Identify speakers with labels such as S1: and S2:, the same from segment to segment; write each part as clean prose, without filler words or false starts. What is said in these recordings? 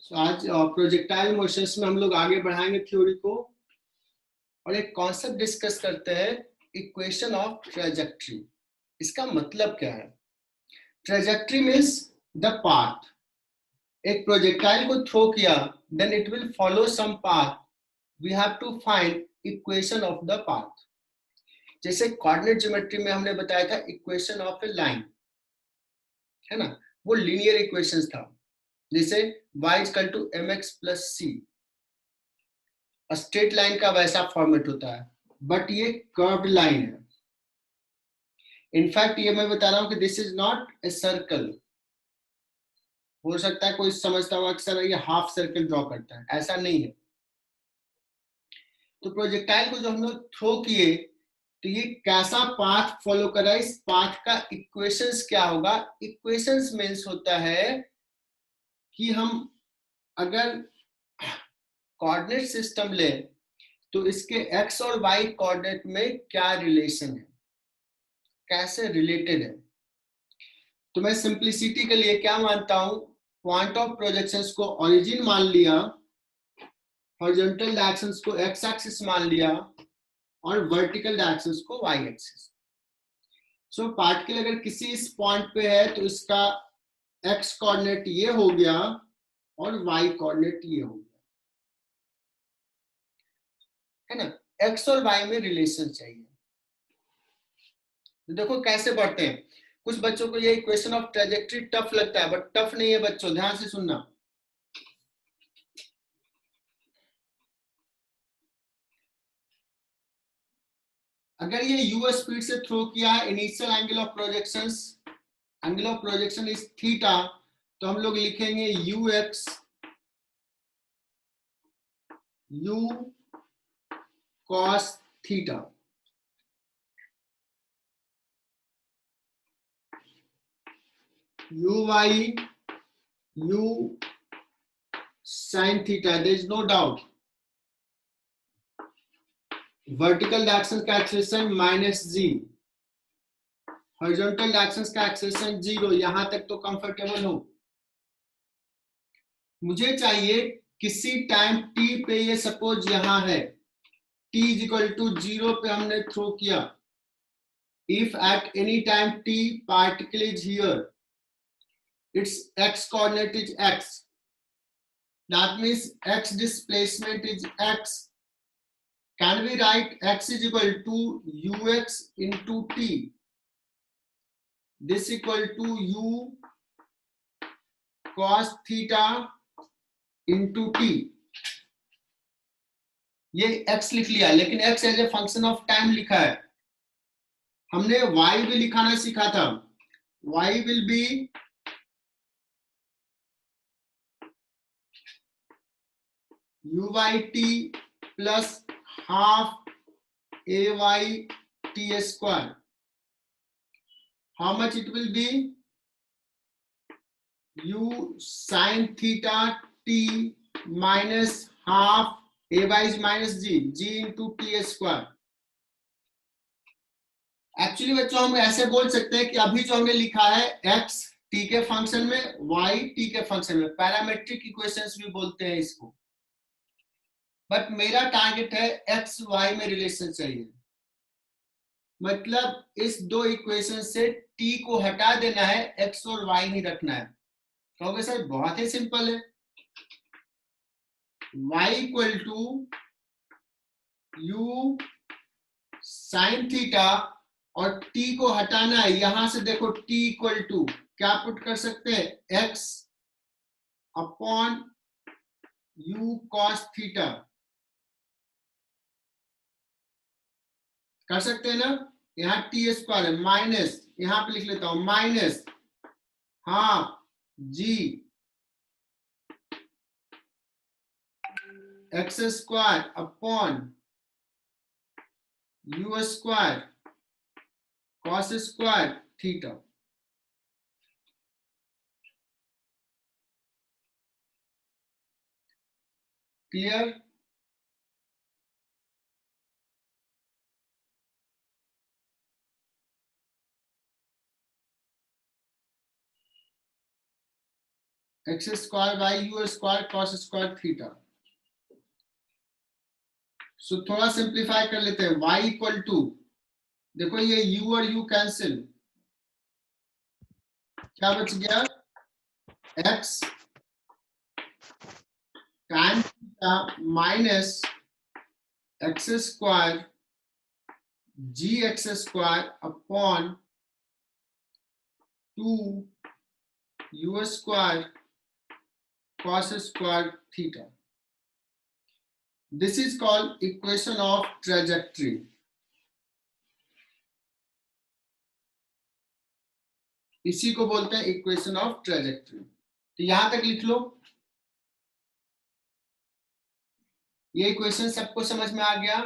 S1: आज projectile motions में हम लोग आगे बढ़ाएंगे थ्योरी को और एक कॉन्सेप्ट डिस्कस करते हैं, इक्वेशन ऑफ ट्रेजेक्ट्री। इसका मतलब क्या है? Trajectory means the path. एक प्रोजेक्टाइल को थ्रो किया, then it will follow some path, we have to find equation of the path. जैसे कोऑर्डिनेट ज्योमेट्री में हमने बताया था इक्वेशन ऑफ ए लाइन, है ना, वो लीनियर इक्वेशंस था। जैसे y equal to mx plus c, straight line का वैसा फॉर्मेट होता है, बट ये कर्व्ड लाइन है। इनफैक्ट ये मैं बता रहा हूं कि this is not a circle. हो सकता है कोई समझता हो अक्सर ये हाफ सर्कल ड्रॉ करता है, ऐसा नहीं है। तो प्रोजेक्टाइल को जो हम लोग थ्रो किए, तो ये कैसा पाथ फॉलो कर रहा है, इस पाथ का इक्वेशंस क्या होगा। इक्वेशंस मीन्स होता है कि हम अगर कोऑर्डिनेट सिस्टम ले तो इसके x और y कोऑर्डिनेट में क्या रिलेशन है, कैसे रिलेटेड है। तो मैं सिंप्लिसिटी के लिए क्या मानता हूं, पॉइंट ऑफ प्रोजेक्शंस को ओरिजिन मान लिया, हॉरिजॉन्टल डायरेक्शंस को x एक्सिस मान लिया और वर्टिकल डायरेक्शंस को y एक्सिस। सो पार्टिकल अगर किसी इस पॉइंट पे है तो इसका x कोऑर्डिनेट ये हो गया और y कोऑर्डिनेट ये हो गया, है ना। x और y में रिलेशन चाहिए। तो देखो कैसे बढ़ते हैं। कुछ बच्चों को ये इक्वेशन ऑफ ट्रेजेक्ट्री टफ लगता है, बट टफ नहीं है बच्चों, ध्यान से सुनना। अगर ये u स्पीड से थ्रो किया है, initial angle of projection is theta, तो हम लोग लिखेंगे ux u cos theta, uy u sin theta, there is no doubt. Vertical direction का acceleration minus g, horizontal direction का एक्सेलेरेशन 0। यहां तक तो कंफर्टेबल हो। मुझे चाहिए किसी टाइम t पे, ये सपोज यहां है, t इज इक्वल टू 0 पे हमने थ्रो किया। If at any time t particle is here, its x coordinate is x, that means x displacement is x. Can we write x is equal to ux into t, this equal to u cos theta into t। ये x लिख लिया, लेकिन x as a function of time लिखा है। हमने y भी लिखाना सीखा था। y will be uyt plus half ayt square. How much it will be? u sin theta t minus half ay is minus g into t square। Actually बच्चों हम ऐसे बोल सकते हैं कि अभी जो हमने लिखा है x t के फंक्शन में, y t के फंक्शन में, पैरामेट्रिक इक्वेशंस भी बोलते हैं इसको। बट मेरा टारगेट है x y में रिलेशन चाहिए, मतलब इस दो इक्वेशन से t को हटा देना है, x और y ही रखना है। कहोगे सर बहुत ही सिंपल है, y equal to u sine theta और t को हटाना है। यहां से देखो t इक्वल टू क्या पुट कर सकते हैं, x upon u cos theta कर सकते हैं ना। यहाँ टी स्क्वायर है, माइनस, यहां पे लिख लेता हूं minus half g x square upon u square cos square theta. Clear? X square by u square cos square theta. So थोड़ा सिंप्लीफाई कर लेते हैं। y इक्वल टू, देखो ये u और u कैंसिल, क्या बच गया, x tan theta minus x square g x square upon 2 u square cos square theta. This is called equation of trajectory. इसी को बोलते हैं इक्वेशन ऑफ ट्रेजेक्ट्री। तो यहां तक लिख लो, ये इक्वेशन सबको समझ में आ गया।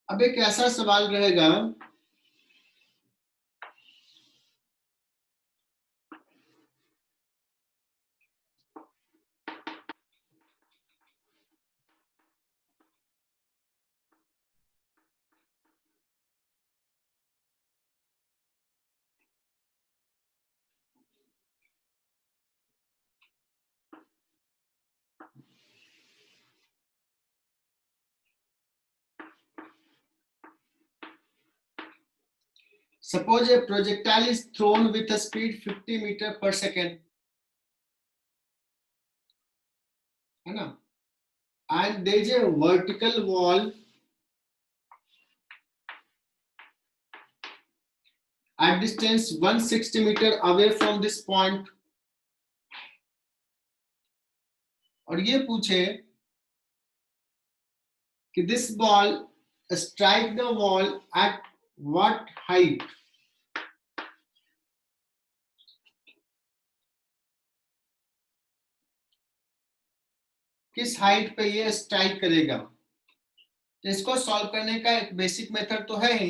S1: अब एक ऐसा सवाल रहेगा, suppose a projectile is thrown with a speed 50 meter per second, है ना, and there is a vertical wall at distance 160 meter away from this point, और ये पूछे कि this ball strike the wall at what height, किस height पे ये strike करेगा। तो इसको सॉल्व करने का एक बेसिक मेथड तो है ही,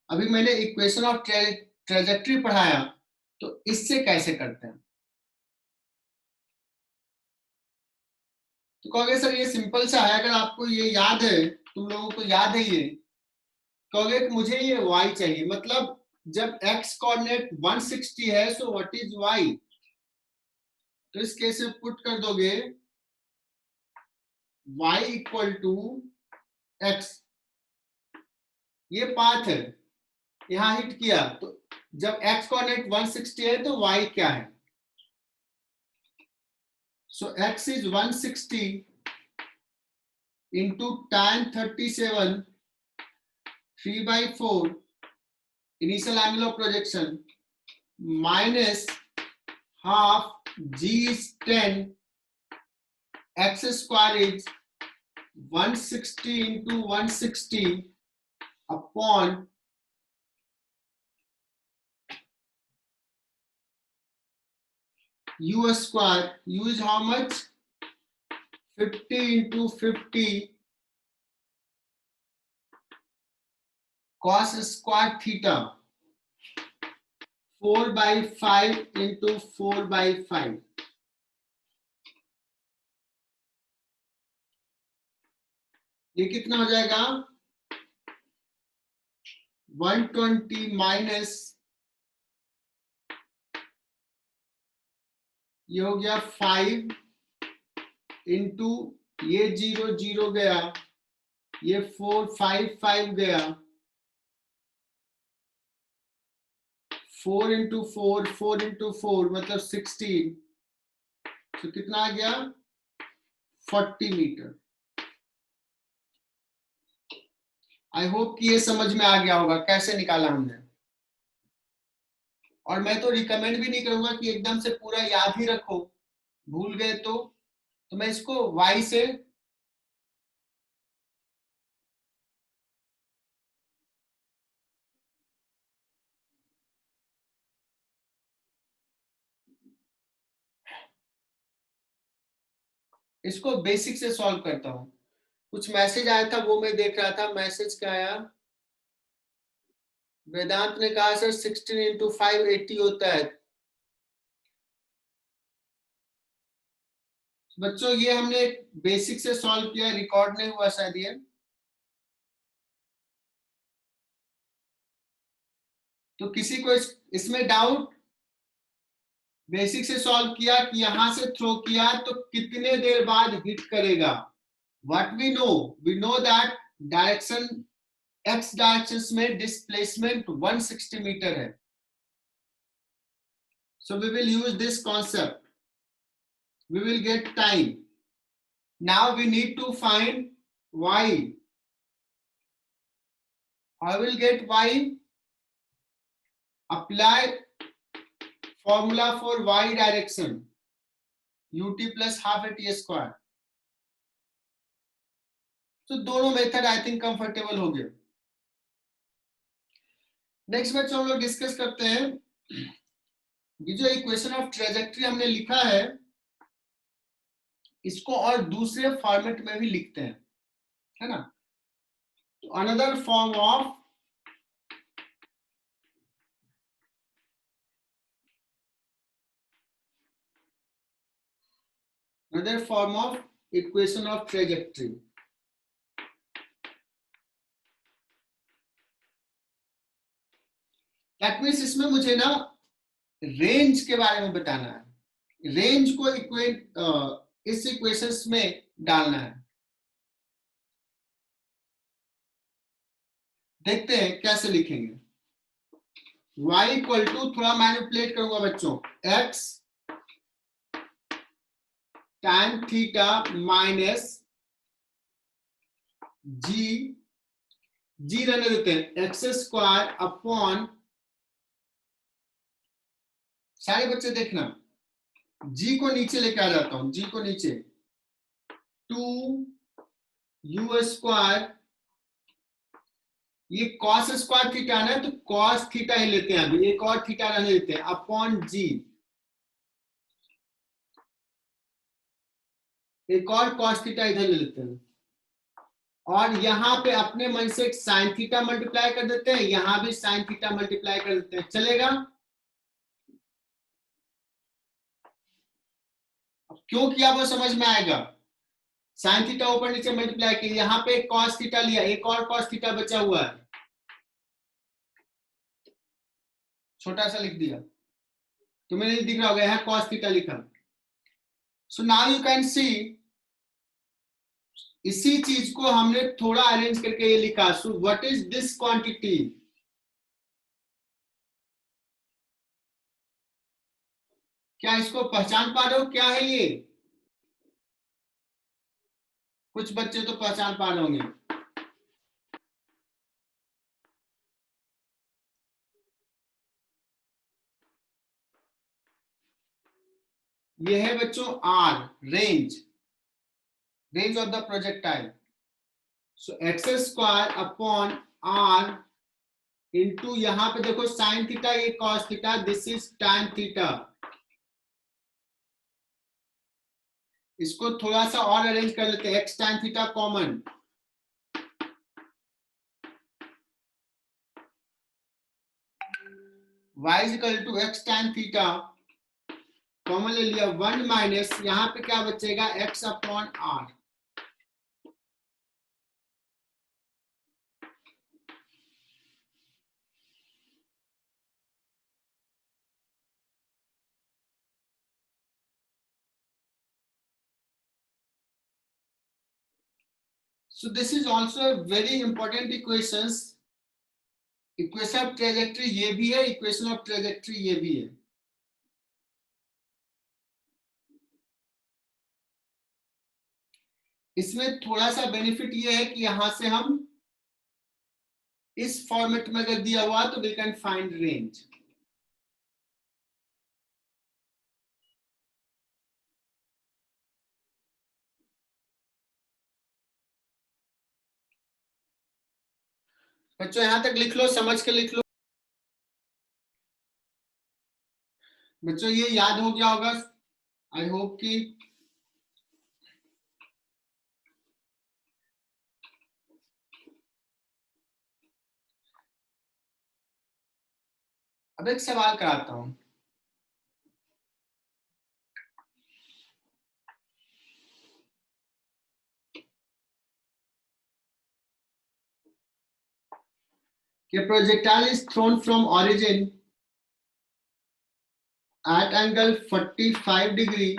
S1: अभी मैंने इक्वेशन ऑफ ट्रेजेक्ट्री पढ़ाया, तो इससे कैसे करते हैं। तो कहोगे सर ये सिंपल सा है, अगर आपको ये याद है, तुम लोगों को याद है ये, कहोगे कि मुझे ये y चाहिए, मतलब जब x कोऑर्डिनेट 160 है, सो व्हाट इज y, तो इस केस में पुट कर दोगे y इक्वल टू x, ये पाथ है, यहां हिट किया, तो जब x कोऑर्डिनेट 160 है तो y क्या है, so x is 160 into tan 37 3/4 initial angle of projection minus half g is 10, x square is 160 into 160 upon u square, u is how much, 50 into 50 cos square theta, 4/5 into 4/5, ये कितना हो जाएगा, 120 minus, ये हो गया 5 into ये 0 0 गया, ये 4 5 5 गया, 4 इंटू 4 4 इंटू 4 मतलब 16, तो कितना आ गया 40 मीटर। आई होप कि ये समझ में आ गया होगा कैसे निकाला हमने। और मैं तो रिकमेंड भी नहीं करूंगा कि एकदम से पूरा याद ही रखो, भूल गए तो मैं इसको y से इसको बेसिक से सॉल्व करता हूं। कुछ मैसेज आया था वो मैं देख रहा था, मैसेज क्या आया, वेदांत ने कहा सर 16 into 5 80 होता है। बच्चों ये हमने बेसिक से सॉल्व किया, रिकॉर्ड नहीं हुआ शायद ये, तो किसी को इसमें डाउट? बेसिक से सॉल्व किया कि यहां से थ्रो किया तो कितने देर बाद हिट करेगा। What we know that direction x direction में डिस्प्लेसमेंट 160 मीटर है। So we will use this concept, we will get time. Now we need to find y. I will get y. Apply formula for y direction, ut plus half at square. तो दोनों method I think comfortable हो गए। Next बच्चों हम लोग discuss करते हैं ये जो इक्वेशन ऑफ ट्रेजेक्ट्री हमने लिखा है इसको और दूसरे फॉर्मेट में भी लिखते हैं, है ना। तो another form of equation of trajectory. That means इसमें मुझे ना रेंज के बारे में बताना है, रेंज को इस इक्वेशंस में डालना है। देखते हैं कैसे लिखेंगे। y इक्वल टू, थोड़ा मैनिपुलेट करूंगा बच्चों, x tan थीटा माइनस जी रहने देते हैं, एक्स स्क्वायर अपॉन, सारे बच्चे देखना, जी को नीचे लेके आ जाता हूं, जी को नीचे, 2u स्क्वायर, ये कॉस स्क्वायर थीटा ना, तो कॉस थीटा ही लेते हैं, अभी एक और थीटा रहने देते हैं, अपॉन जी, एक और कॉस थीटा इधर ले लेते हैं, और यहां पे अपने मन से एक साइन थीटा मल्टीप्लाई कर देते हैं, यहां भी साइन थीटा मल्टीप्लाई कर देते हैं, चलेगा। क्यों किया वो समझ में आएगा। साइन थीटा ऊपर नीचे मल्टीप्लाई किया, यहां पे एक कॉस थीटा लिया, एक और कॉस थीटा बचा हुआ है, छोटा सा लिख दिया, तुम्हें नहीं दिख रहा होगा, यहां कॉस थीटा लिखा। So now you can see, इसी चीज को हमने थोड़ा अरेंज करके ये लिखा। So what is this quantity, क्या इसको पहचान पा रहे हो, क्या है ये? कुछ बच्चे तो पहचान पा रहे होंगे। ये है बच्चों r, range of the projectile. So x square upon r into, यहां पे देखो साइन थीटा, ये cos theta, this is tan theta. इसको थोड़ा सा और अरेंज कर लेते हैं, x tan theta common, y is equal to x tan theta common ले लिया, 1 माइनस, यहां पे क्या बचेगा, x अपॉन r. So this is also a very important equations, equation of trajectory ये भी है, इक्वेशन ऑफ ट्रेजेक्ट्री ये भी है। इसमें थोड़ा सा बेनिफिट ये है कि यहां से हम इस फॉर्मेट में अगर दिया हुआ तो वी कैन फाइंड रेंज। बच्चों यहां तक लिख लो, समझ के लिख लो। बच्चों ये याद हो गया होगा, आई होप कि अब एक सवाल कराता हूं, कि projectile is thrown from origin at angle 45 degree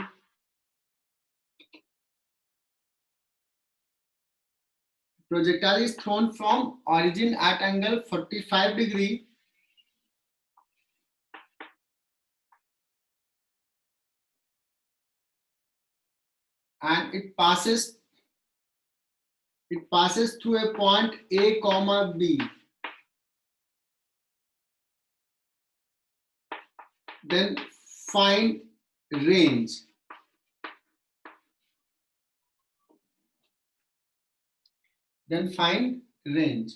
S1: projectile is thrown from origin at angle 45 degree and it passes through a point A comma B. Then find range. Then find range.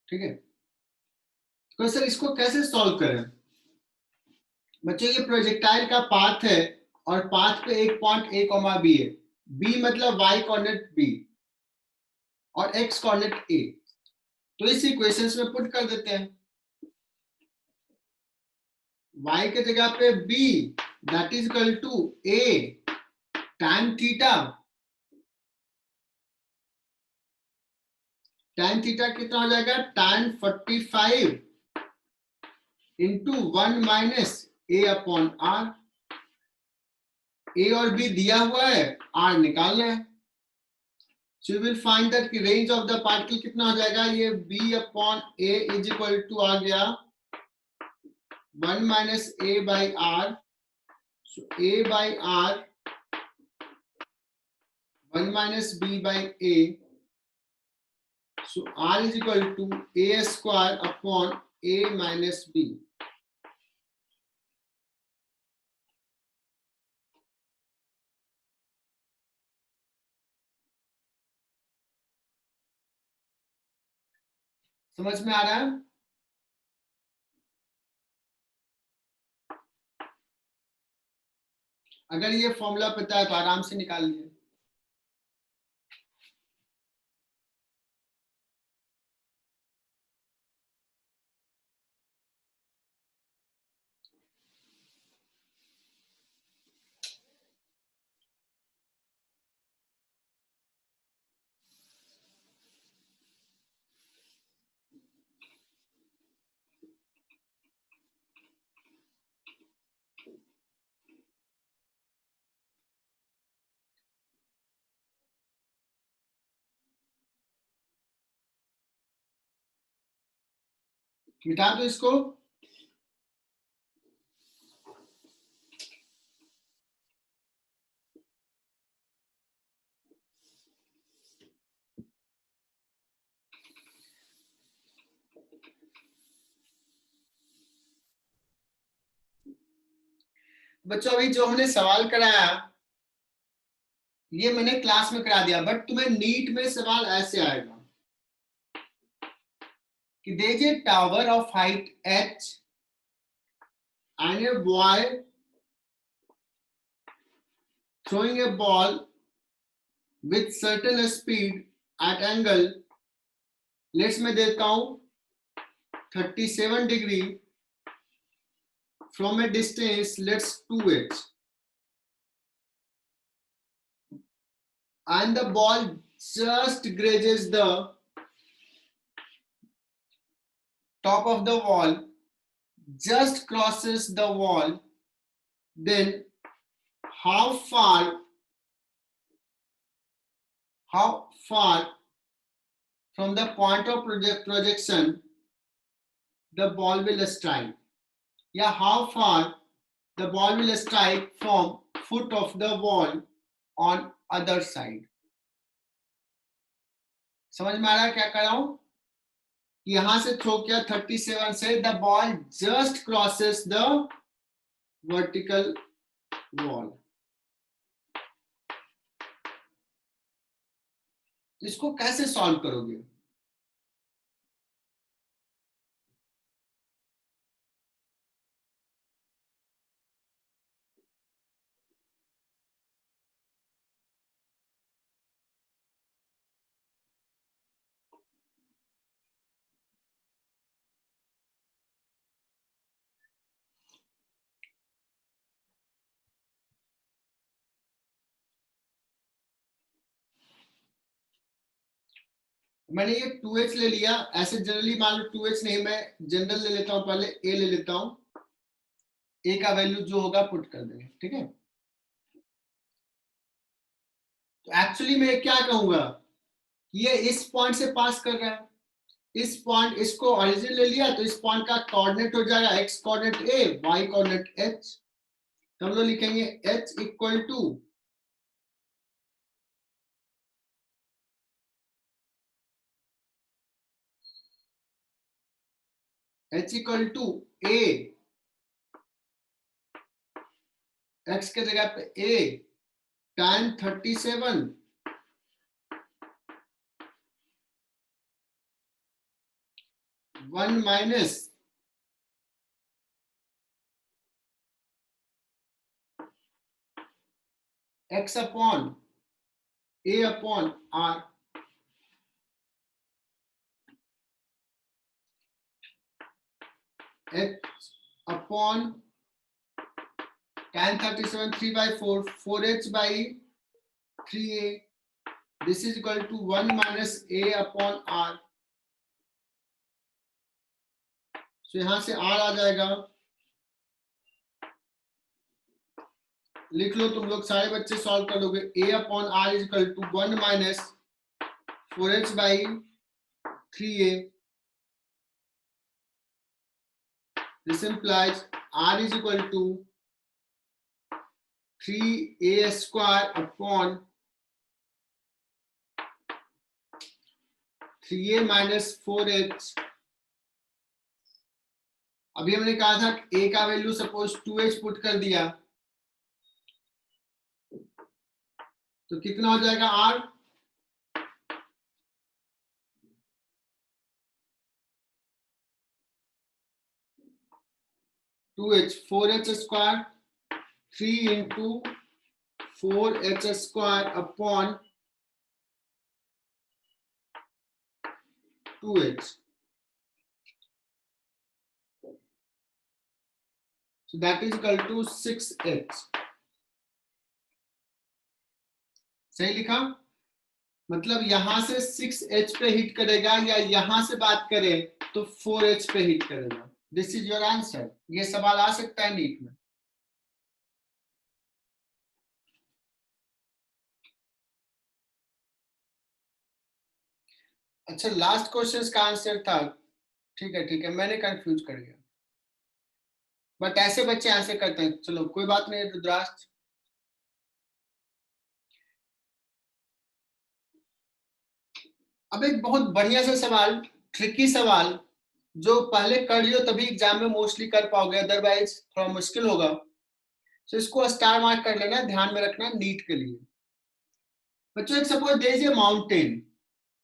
S1: ठीक है, तो sir इसको कैसे solve करें? बच्चों ये projectile का path है और पाथ पे एक पॉइंट ए कॉमा बी है. बी मतलब वाई कोऑर्डिनेट बी और एक्स कोऑर्डिनेट ए. तो इस इक्वेशंस में पुट कर देते हैं. y के जगह पे b that is equal to a tan theta. tan theta कितना हो जाएगा? tan 45 into 1 minus a upon r. a और b दिया हुआ है, r निकालना है. So you will find that कि रेंज ऑफ द पार्टिकल कितना हो जाएगा? ये b upon a is equal to आ गया 1 minus a by r. So a by r 1 minus b by a. So R is equal to a square upon a minus b. समझ में आ रहा है? अगर ये फॉर्मूला पता है तो आराम से निकाल लीजिए. मिटा दो इसको. बच्चों अभी जो हमने सवाल कराया ये मैंने क्लास में करा दिया, बट तुम्हें नीट में सवाल ऐसे आएगा कि there is a tower of height h and a boy throwing a ball with certain speed at angle, let's मैं देता हूं 37 degree from a distance, let's 2h, and the ball just grazes the top of the wall, just crosses the wall, then how far from the point of projection the ball will strike? Yeah, how far the ball will strike from foot of the wall on other side. समझ में आ रहा है क्या कर रहा हूं? यहां से थ्रो किया 37 से, the ball just crosses the vertical wall. इसको कैसे सॉल्व करोगे? मैंने ये 2h ले लिया, ऐसे जनरली मान लो 2h नहीं, मैं जनरल ले लेता हूं, पहले a ले लेता हूं, a का वैल्यू जो होगा पुट कर देंगे, ठीक है। तो एक्चुअली मैं क्या कहूंगा, ये इस पॉइंट से पास कर रहा है, इस पॉइंट, इसको ओरिजिन ले लिया, तो इस पॉइंट का कोऑर्डिनेट हो जाएगा x coordinate a, y coordinate h, तो हम लोग लिखेंगे h equal to a, x के जगह पे a tan 37 1 minus x upon a upon r, h upon tan 37 3/4 4h by 3a, this is equal to 1 minus a upon r, so यहां से r आ जाएगा, लिख लो तुम लोग, सारे बच्चे सॉल्व कर लोगे, a upon r is equal to 1 minus 4h by 3a, this implies r is equal to 3a square upon 3a minus 4h। अभी हमने कहा था a का वैल्यू सपोज 2h पुट कर दिया, तो कितना हो जाएगा r, two h 4h square 3 into 4h square upon 2h, so that is equal to 6h। सही लिखा, मतलब यहां से 6h पे हिट करेगा, या यहां से बात करें तो 4h पे हिट करेगा। This is your answer. ये सवाल आ सकता है नीट में। अच्छा, लास्ट क्वेश्चन का आंसर था, ठीक है, मैंने कंफ्यूज कर गया, बट ऐसे बच्चे ऐसे करते हैं, चलो कोई बात नहीं रुद्राक्ष। अब एक बहुत बढ़िया सा सवाल, ट्रिकी सवाल, जो पहले कर लियो तभी एग्जाम में मोस्टली कर पाओगे, अदरवाइज थोड़ा मुश्किल होगा, तो इसको स्टार मार्क कर लेना, ध्यान में रखना नीट के लिए। बच्चों एक सपोज दीजिए माउंटेन,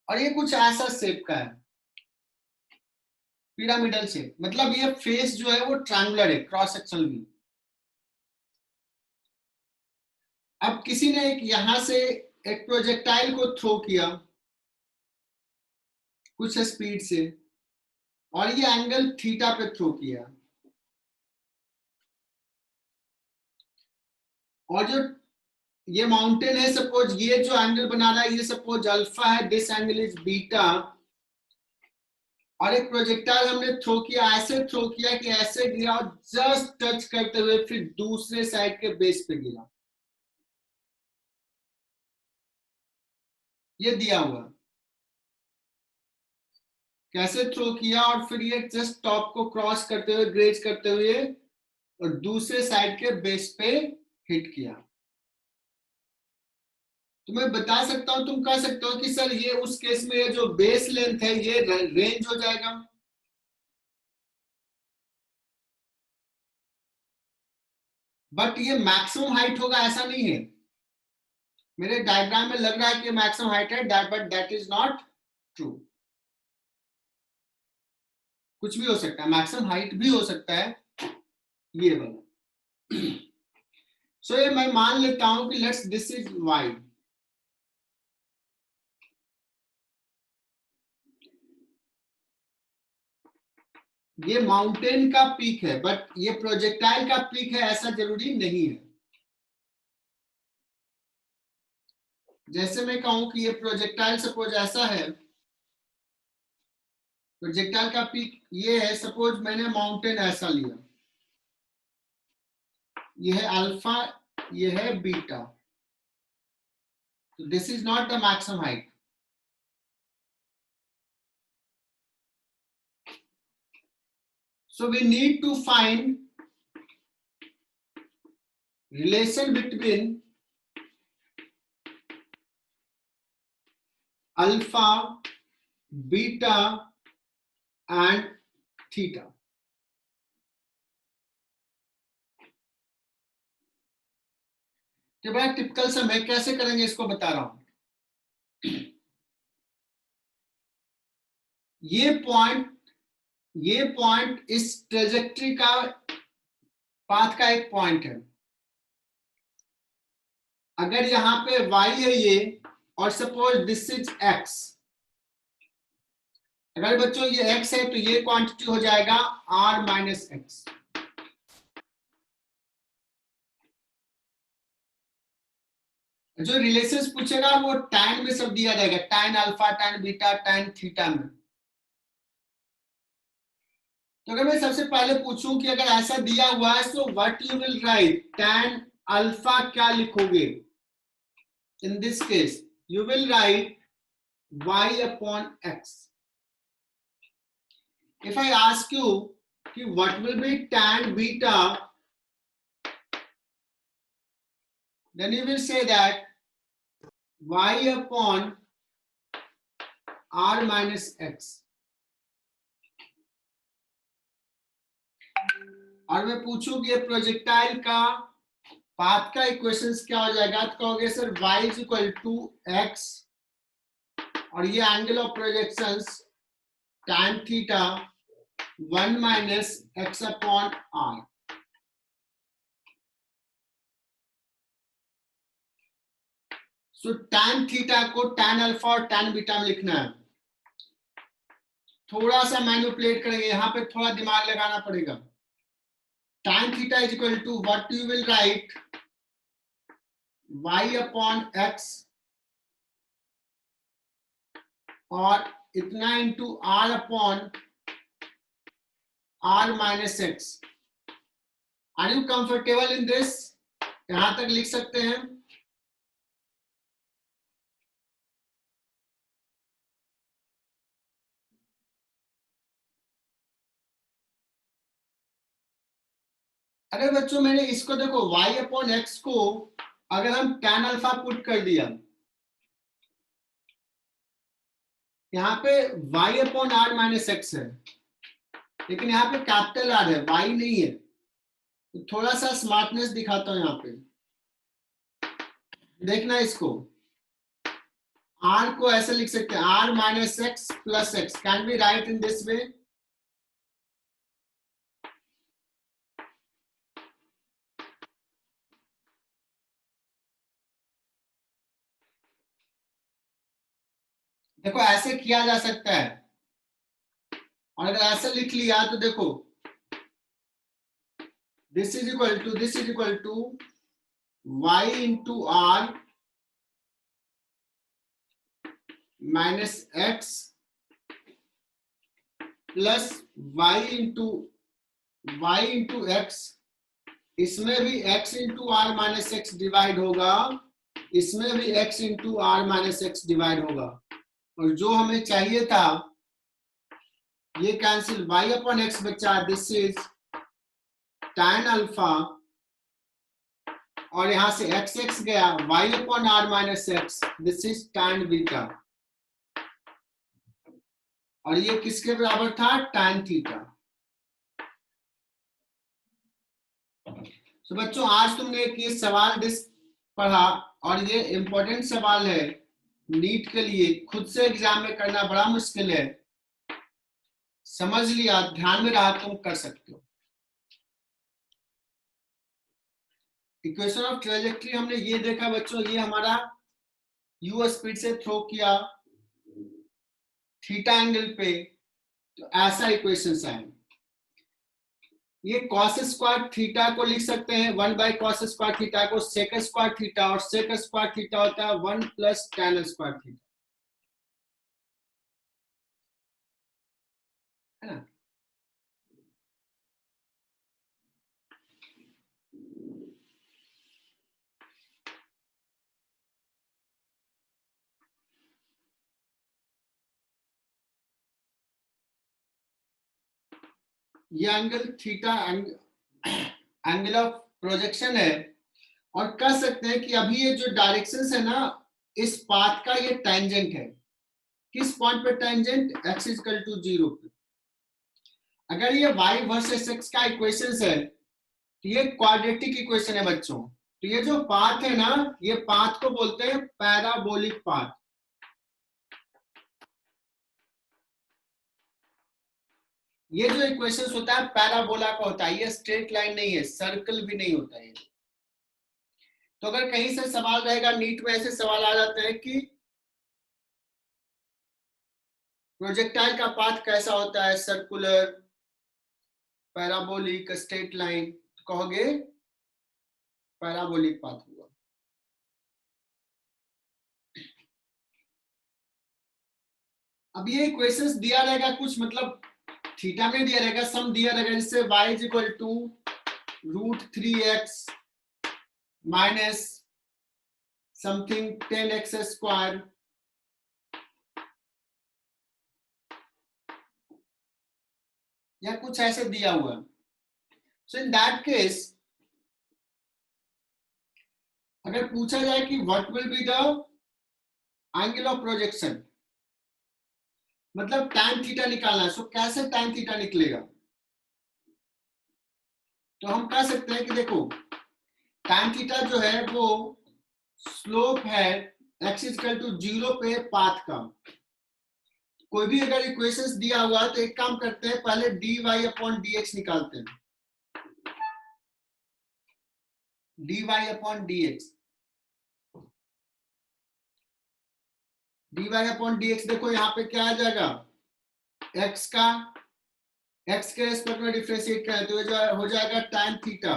S1: और ये कुछ ऐसा शेप का है, पिरामिडल शेप, मतलब ये फेस जो है वो ट्रायंगुलर है, क्रॉस सेक्शनल व्यू। अब किसी ने एक यहां से एक प्रोजेक्टाइल को थ्रो किया कुछ स्पीड से, और ये एंगल थीटा पे थ्रो किया, और जो ये माउंटेन है, सपोज ये जो एंगल बना रहा है ये सपोज अल्फा है, दिस एंगल इज बीटा, और एक प्रोजेक्टाइल हमने थ्रो किया, ऐसे थ्रो किया कि ऐसे गिरा और जस्ट टच करते हुए फिर दूसरे साइड के बेस पे गिरा, ये दिया हुआ कैसे थ्रो किया, और फिर ये जस्ट टॉप को क्रॉस करते हुए, ग्रेज करते हुए, और दूसरे साइड के बेस पे हिट किया। तो मैं बता सकता हूं, तुम कह सकते हो कि सर ये उस केस में ये जो बेस लेंथ है ये रेंज हो जाएगा, बट ये मैक्सिमम हाइट होगा ऐसा नहीं है, मेरे डायग्राम में लग रहा है कि मैक्सिमम हाइट है, but that is not true. कुछ भी हो सकता है, मैक्सिमम हाइट भी हो सकता है ये वाला। सो ये मैं मान लेता हूं कि लेट्स दिस इज वाई, ये माउंटेन का पीक है, बट ये प्रोजेक्टाइल का पीक है ऐसा जरूरी नहीं है। जैसे मैं कहूं कि ये प्रोजेक्टाइल सपोज ऐसा है, प्रोजेक्टाइल का पीक ये है, सपोज मैंने माउंटेन ऐसा लिया, ये है अल्फा, ये है बीटा, तो this is not the maximum height. So we need to find relation between alpha, beta and theta. तो बड़ा टिपिकल सा, मैं कैसे करेंगे इसको बता रहा हूं. ये पॉइंट इस ट्रेजेक्ट्री का पाथ का एक पॉइंट है. अगर यहां पे y है ये, और सपोज दिस इज x, अगर बच्चों ये x है तो ये क्वांटिटी हो जाएगा r माइनस एक्स. जो रिलेशंस पूछेगा वो tan में सब दिया जाएगा, tan alpha, tan beta, tan theta में. तो अगर मैं सबसे पहले पूछूं कि अगर ऐसा दिया हुआ है तो what you will write, tan alpha क्या लिखोगे? In this case you will write y upon x. If I ask you what will be tan beta, then you will say that y upon r minus x. और मैं पूछूं कि ये projectile का path का equations क्या हो जाएगा, तो कहोगे sir y is equal to x, और ये angle of projections tan theta 1 minus x upon r. So tan theta को tan अल्फा और tan बीटा में लिखना है. थोड़ा सा मैनिपुलेट करेंगे, यहां पे थोड़ा दिमाग लगाना पड़ेगा. tan theta is equal to what you will write, y upon x और इतना into r upon r minus x. Are you comfortable in this? यहां तक लिख सकते हैं. अगर बच्चों मैंने इसको देखो y अपॉन एक्स को अगर हम tan अल्फा पुट कर दिया, यहाँ पे y upon r minus x है, लेकिन यहाँ पे कैपिटल R है, y नहीं है. तो थोड़ा सा स्मार्टनेस दिखाता हूं. यहाँ पे देखना, इसको r को ऐसे लिख सकते हैं, r minus x plus x. Can be right in this way. देखो ऐसे किया जा सकता है, और अगर ऐसे लिख लिया तो देखो this is equal to y into r minus x plus y into x. इसमें भी x into r minus x divide होगा, इसमें भी x into r minus x divide होगा. और जो हमें चाहिए था ये कैंसिल, y अपॉन एक्स बचा, दिस इज tan अल्फा, और यहां से x x गया, y अपॉन r minus x, this is tan beta. और ये किसके बराबर था? tan theta. तो बच्चों आज तुमने एक ये सवाल दिस पढ़ा, और ये इंपॉर्टेंट सवाल है नीट के लिए. खुद से एग्जाम में करना बड़ा मुश्किल है. समझ लिया, ध्यान में रहा, तुम कर सकते हो. इक्वेशन ऑफ ट्रेजेक्ट्री हमने ये देखा बच्चों, ये हमारा u स्पीड से थ्रो किया थीटा एंगल पे, तो ऐसा इक्वेशन आए. ये cos स्क्वायर थीटा को लिख सकते हैं 1 बाई cos स्क्वायर थीटा को sec स्क्वायर थीटा, और sec स्क्वायर थीटा होता है 1 प्लस tan स्क्वायर थीटा. है ना। ये angle theta angle of projection है, और कह सकते हैं कि अभी ये जो डायरेक्शंस है ना, इस पाथ का ये टेंजेंट है। किस पॉइंट पे टेंजेंट? x इक्वल टू 0 पे। अगर ये y वर्सेस x का इक्वेशंस है तो ये क्वाड्रेटिक इक्वेशन है बच्चों। तो ये जो पाथ है ना, ये पाथ को बोलते हैं पैराबोलिक पाथ। ये जो इक्वेशंस होता है पैराबोला का होता है, ये स्ट्रेट लाइन नहीं है, सर्कल भी नहीं होता है। तो अगर कहीं से सवाल रहेगा, नीट में ऐसे सवाल आ जाते हैं कि प्रोजेक्टाइल का पाथ कैसा होता है, सर्कुलर, पैराबोलिक, स्ट्रेट लाइन, तो कहोगे पैराबोलिक पाथ हुआ। अब ये इक्वेशंस दिया रहेगा कुछ, मतलब थीटा में दिया रहेगा, सम दिया रहेगा, जिससे y is equal to √3x minus something 10x square, या कुछ ऐसे दिया हुआ है। सो इन दैट केस अगर पूछा जाए कि what will be the angle of projection, मतलब tan थीटा निकालना है, सो कैसे tan थीटा निकलेगा? तो हम कह सकते हैं कि देखो tan थीटा जो है वो स्लोप है x इक्वल टू 0 पे पाथ का। कोई भी अगर इक्वेशंस दिया हुआ है तो एक काम करते हैं, पहले dy अपॉन dx निकालते हैं। dy upon dx, dy upon dx, देखो यहाँ पे क्या आ जाएगा, x का x के रेस्पेक्ट में डिफरेंशिएट करें तो जो हो जाएगा tan थीटा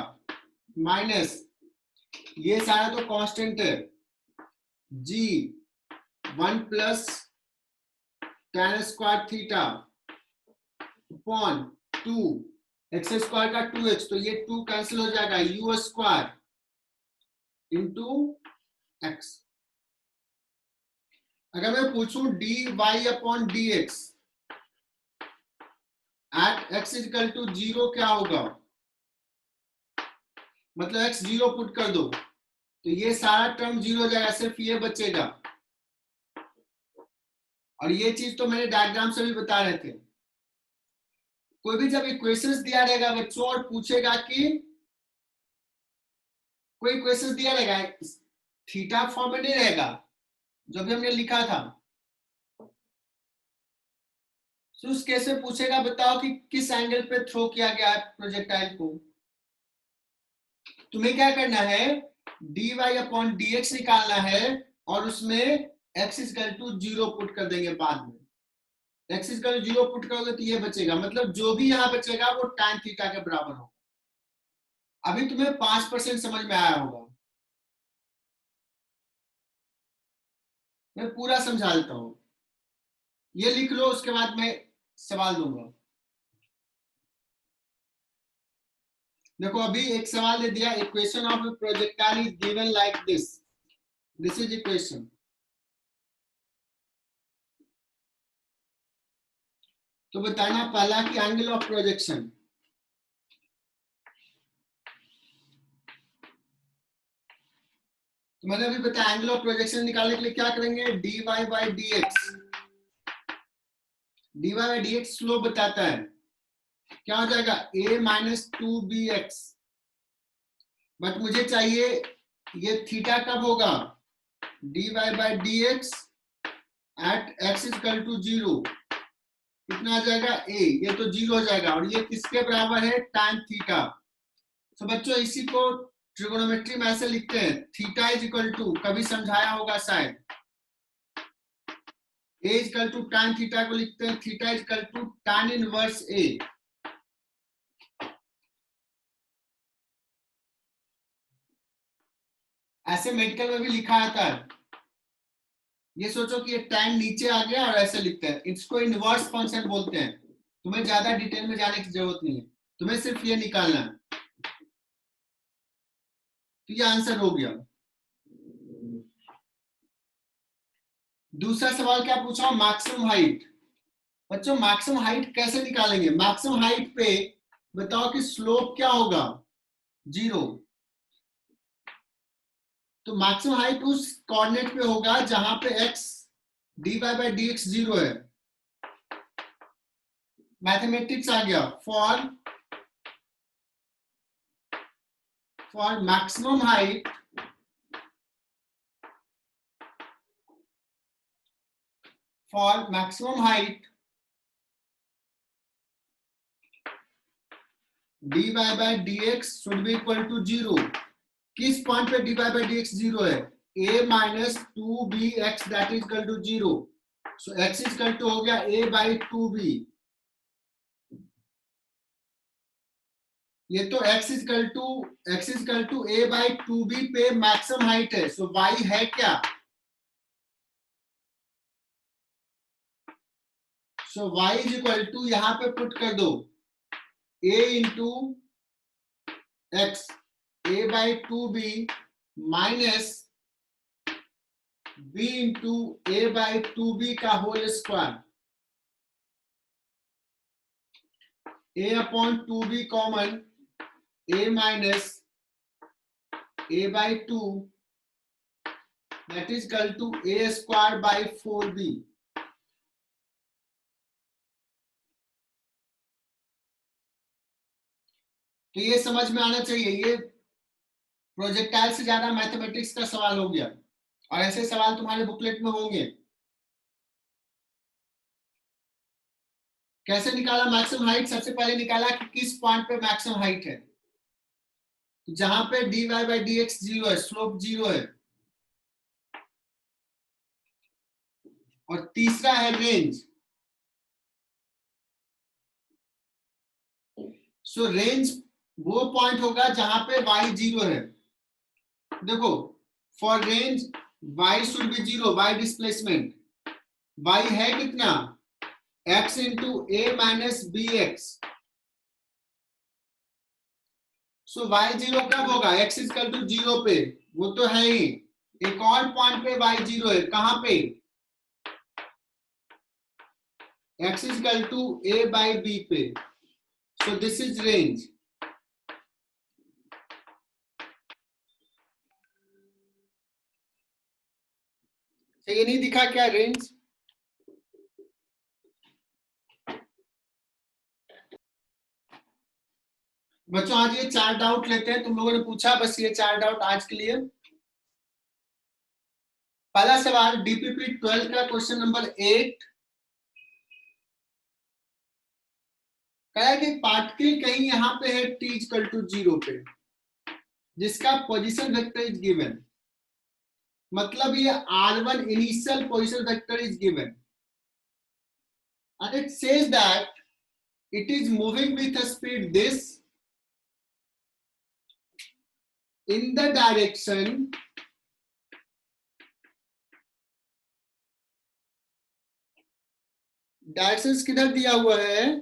S1: माइनस ये सारा तो कांस्टेंट है g 1 plus tan square theta upon 2 x square का 2x, तो ये 2 कैंसिल हो जाएगा, u स्क्वायर इंटू x। अगर मैं पूछूं dy upon dx at x equal to 0 क्या होगा, मतलब x 0 पुट कर दो तो ये सारा टर्म 0 हो जाएगा, सिर्फ ये बचेगा। और ये चीज तो मैंने डायग्राम से भी बता रहे थे। कोई भी जब इक्वेशंस दिया रहेगा बच्चों और पूछेगा कि कोई इक्वेशंस दिया रहेगा, थीटा फॉर्म में नहीं रहेगा जो भी हमने लिखा था, तो उस केस में पूछेगा बताओ कि किस एंगल पे थ्रो किया गया है प्रोजेक्टाइल को। तुम्हें क्या करना है, dy अपॉन dx निकालना है और उसमें x इक्वल टू 0 पुट कर देंगे बाद में। x इक्वल टू 0 पुट करोगे तो ये बचेगा, मतलब जो भी यहाँ बचेगा वो tan थीटा के बराबर होगा। अभी तुम्हें 5% समझ में आया होगा, मैं पूरा समझा देता हूँ, ये लिख लो, उसके बाद मैं सवाल दूंगा। देखो अभी एक सवाल दे दिया, equation of A projectile is given like this, this is equation. तो बताना पहला कि एंगल ऑफ प्रोजेक्शन, तो मैंने अभी बताया एंगल ऑफ प्रोजेक्शन निकालने के लिए क्या करेंगे, dy by dx, dy by dx slope बताता है, क्या हो जाएगा a माइनस 2bx, बट मुझे चाहिए ये थीटा कब होगा, dy by dx at x equal to 0, कितना आ जाएगा a, ये तो 0 हो जाएगा, और ये किसके बराबर है, tan थीटा। तो बच्चों इसी को ट्रिगोनोमेट्री में ऐसे लिखते हैं, थीटा इज इक्वल टू, कभी समझाया होगा शायद, a is equal to tan theta को लिखते हैं theta is equal to tan inverse a। ऐसे मेडिकल में भी लिखा आता है, ये सोचो कि ये tan नीचे आ गया और ऐसे लिखते हैं, इसको इनवर्स फंक्शन बोलते हैं। तुम्हें ज्यादा डिटेल में जाने की जरूरत नहीं है, तुम्हें सिर्फ ये निकालना है। तो ये आंसर हो गया। दूसरा सवाल क्या पूछा, मैक्सिमम हाइट। बच्चों मैक्सिमम हाइट कैसे निकालेंगे, मैक्सिमम हाइट पे बताओ कि स्लोप क्या होगा, 0। तो मैक्सिमम हाइट उस कोऑर्डिनेट पे होगा जहां पे x dy बाय dx 0 है। मैथमेटिक्स आ गया, for maximum height dy by dx should be equal to 0। किस पॉइंट पे dy बाय dx 0 है, a minus 2bx that is equal to 0। So x is equal to हो गया a by 2b। ये तो x is equal to a by 2b पे maximum height है। So y है क्या, so y is equal to यहां पे पुट कर दो a into x, a by 2b minus b into a by 2b का whole square, a upon 2b common, a minus a by 2 that is equal to a square by 4b। तो ये समझ में आना चाहिए, ये प्रोजेक्टाइल से ज्यादा मैथमेटिक्स का सवाल हो गया, और ऐसे सवाल तुम्हारे बुकलेट में होंगे। कैसे निकाला मैक्सिमम हाइट, सबसे पहले निकाला कि किस पॉइंट पे मैक्सिमम हाइट है, जहां पे dy बाई dx 0 है, स्लोप 0 है। और तीसरा है रेंज। सो रेंज वो पॉइंट होगा जहां पे y 0 है। देखो for range y should be 0, y displacement, y है कितना, x into a minus b x. So y 0 कब होगा, x इक्वल टू 0 पे, वो तो है ही। एक और पॉइंट पे y 0 है, कहां पे, x equal to a by b पे। So this is range. तो ये नहीं दिखा क्या रेंज, बच्चों आज ये 4 डाउट लेते हैं, तुम लोगों ने पूछा, बस ये 4 डाउट आज के लिए। पहला सवाल डीपीपी 12 का क्वेश्चन नंबर 8, कहा है कि पार्टिकल कहीं यहां पे है t इक्वल टू 0 पे, जिसका पोजीशन वेक्टर इज गिवन। मतलब ये r1 initial position vector is given, and it says that it is moving with a speed this in the direction directions किधर दिया हुआ है,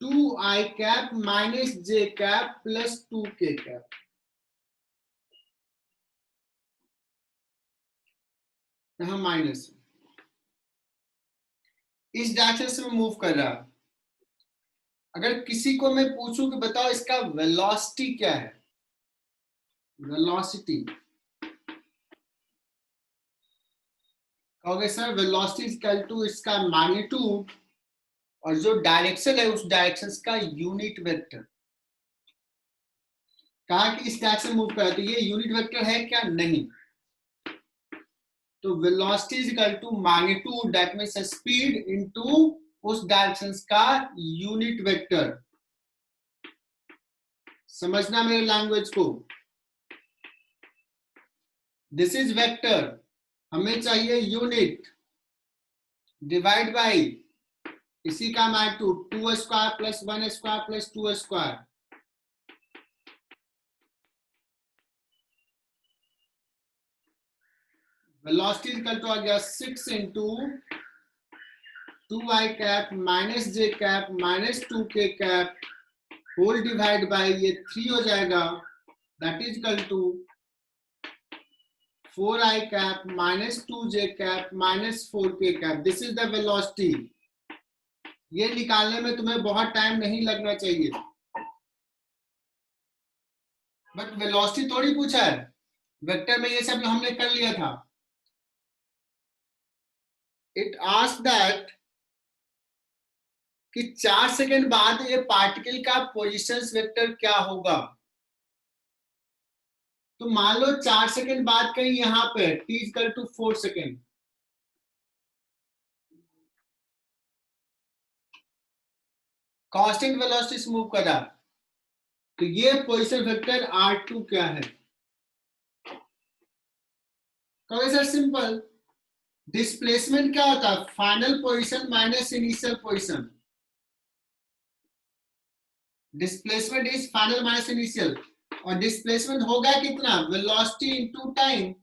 S1: 2i cap minus j cap plus 2k cap. यहां minus, इस direction से move कर रहा है। अगर किसी को मैं पूछूं कि बताओ इसका वेलोसिटी क्या है, वेलोसिटी, कहोगे sir velocity is equal to इसका मैग्नीट्यूड और जो डायरेक्शन है उस डायरेक्शन का यूनिट वेक्टर। कहा कि इस डायरेक्शन मूव कर रहा है, तो ये यूनिट वेक्टर है क्या, नहीं। तो velocity is equal to magnitude that means speed into उस डायरेक्शन का यूनिट वेक्टर। समझना मेरे लैंग्वेज को, दिस इज वेक्टर, हमें चाहिए यूनिट, डिवाइड बाय इसी का magnitude 2 square plus 1 square plus 2 square. Velocity equal to आ गया 6 into 2i cap minus j cap minus 2k cap whole divide by ये 3 हो जाएगा, that is equal to 4i cap minus 2j cap minus 4k cap. This is the velocity. ये निकालने में तुम्हें बहुत टाइम नहीं लगना चाहिए, बट वेलोसिटी थोड़ी पूछा है. वेक्टर में ये सब हमने कर लिया था. इट आस्क दैट कि 4 सेकंड बाद ये पार्टिकल का पोजीशन वेक्टर क्या होगा. तो मान लो 4 सेकंड बाद कहीं यहां पे t equal to 4 second, constant velocity से मूव कर रहा, तो ये पोजीशन वेक्टर r2 क्या है. कहोगे सर सिंपल, डिस्प्लेसमेंट क्या होता है, final position minus initial position. Displacement is final minus initial, और डिस्प्लेसमेंट होगा कितना, वेलोसिटी इनटू टाइम.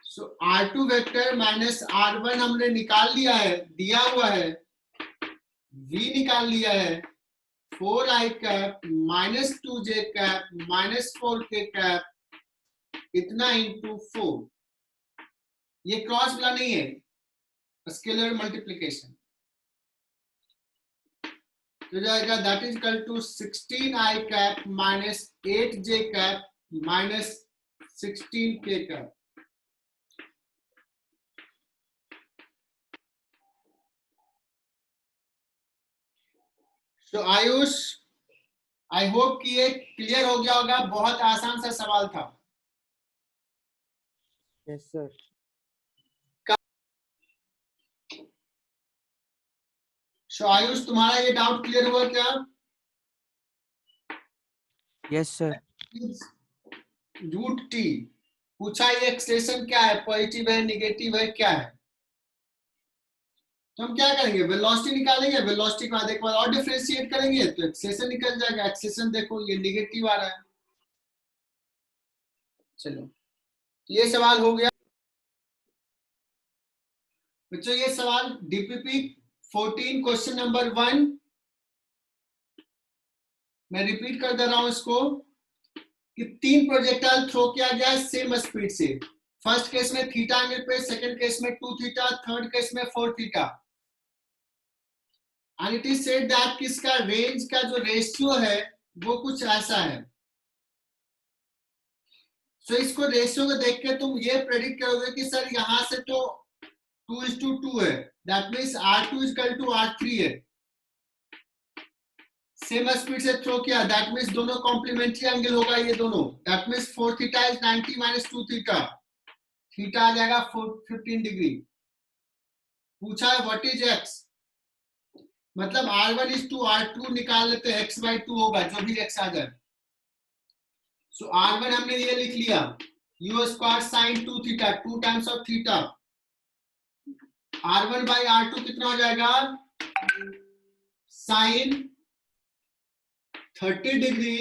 S1: सो r2 वेक्टर माइनस r1 हमने निकाल लिया है, दिया हुआ है, v निकाल लिया है, 4i cap minus 2j cap minus 4k cap इतना इंटू 4. ये क्रॉस वाला नहीं है, स्केलर मल्टीप्लिकेशन. तो जाएगा that is equal to 16i cap minus 8j cap minus 16k cap. तो आयुष, आई होप कि ये क्लियर हो गया होगा. बहुत आसान सा सवाल था.
S2: Yes sir.
S1: सो आयुष, तुम्हारा ये डाउट क्लियर हुआ क्या?
S2: Yes sir.
S1: रूट टी पूछा, ये एक्सप्रेशन क्या है, पॉजिटिव है नेगेटिव है क्या है. तो हम क्या करेंगे, वेलोसिटी निकालेंगे, वेलोसिटी के बाद एक बार और डिफरेंशिएट करेंगे तो एक्सेशन निकल जाएगा. एक्सेशन देखो ये नेगेटिव आ रहा है. चलो ये सवाल हो गया बच्चों. ये सवाल डीपीपी 14 क्वेश्चन नंबर 1, मैं रिपीट कर दे रहा हूं इसको, कि 3 प्रोजेक्टाइल थ्रो किया गया सेम स्पीड से. फर्स्ट केस में थीटा एंगल पे, सेकंड केस में 2 थीटा, थर्ड केस में 4 theta. And it is said that कि इसका रेंज का जो रेशियो है वो कुछ ऐसा है. सो इसको रेशियो को देख के तुम ये प्रेडिक्ट करोगे कि सर यहां से तो 2:2 है, that means r2 equal to r3 है. सेम स्पीड से थ्रो किया, दैट मींस दोनों कॉम्प्लीमेंट्री एंगल होगा ये दोनों. That means 4 theta is 90 minus 2 theta, theta आ जाएगा 15 डिग्री. पूछा है व्हाट इज x, मतलब r1 इज टू r2 निकाल लेते हैं, x/2 होगा जो भी x आ जाए. सो r1 हमने ये लिख लिया, u square sine 2 theta, 2 times of theta. r1 by r2 कितना हो जाएगा, sine 30 degree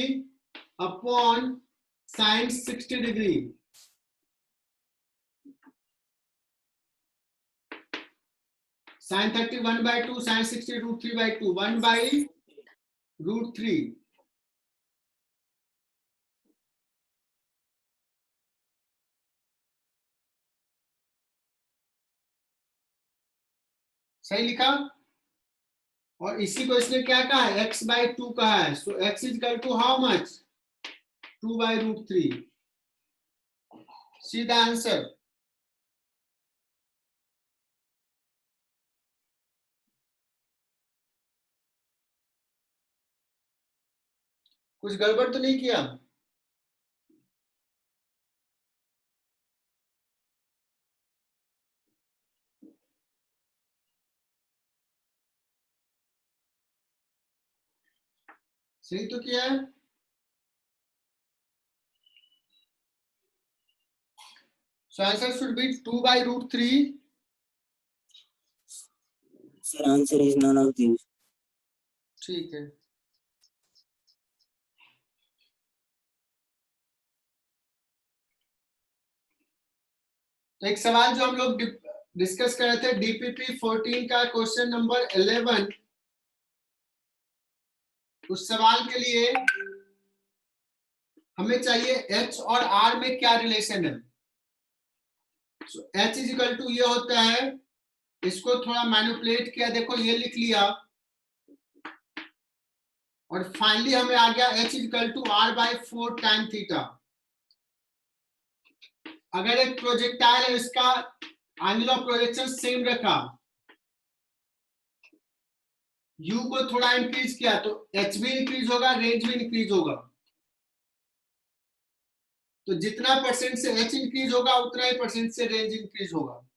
S1: upon sine 60 degree. Sine 30 1/2, sine 60 √3/2, 1/√3. सही लिखा. और इसी को इसने क्या कहा है, x/2 कहा है. So x is equal to how much, 2/√3. See the answer. कुछ गड़बड़ तो नहीं किया. सही तो किया है. So answer should be 2/√3.
S3: Sir, answer is none of these.
S1: ठीक है. तो एक सवाल जो हम लोग डिस्कस कर रहे थे डीपीपी 14 का क्वेश्चन नंबर 11, उस सवाल के लिए हमें चाहिए H और R में क्या रिलेशन है। H इज इक्वल टू ये होता है, इसको थोड़ा मैनिपुलेट किया, देखो ये लिख लिया, और फाइनली हमें आ गया H is equal to R/4 tan theta. अगर एक प्रोजेक्टाइल है, इसका एंगल ऑफ प्रोजेक्शन सेम रखा, U को थोड़ा इंक्रीज किया तो H भी इंक्रीज होगा, रेंज भी इंक्रीज होगा। तो जितना परसेंट से H इंक्रीज होगा उतना ही परसेंट से रेंज इंक्रीज होगा।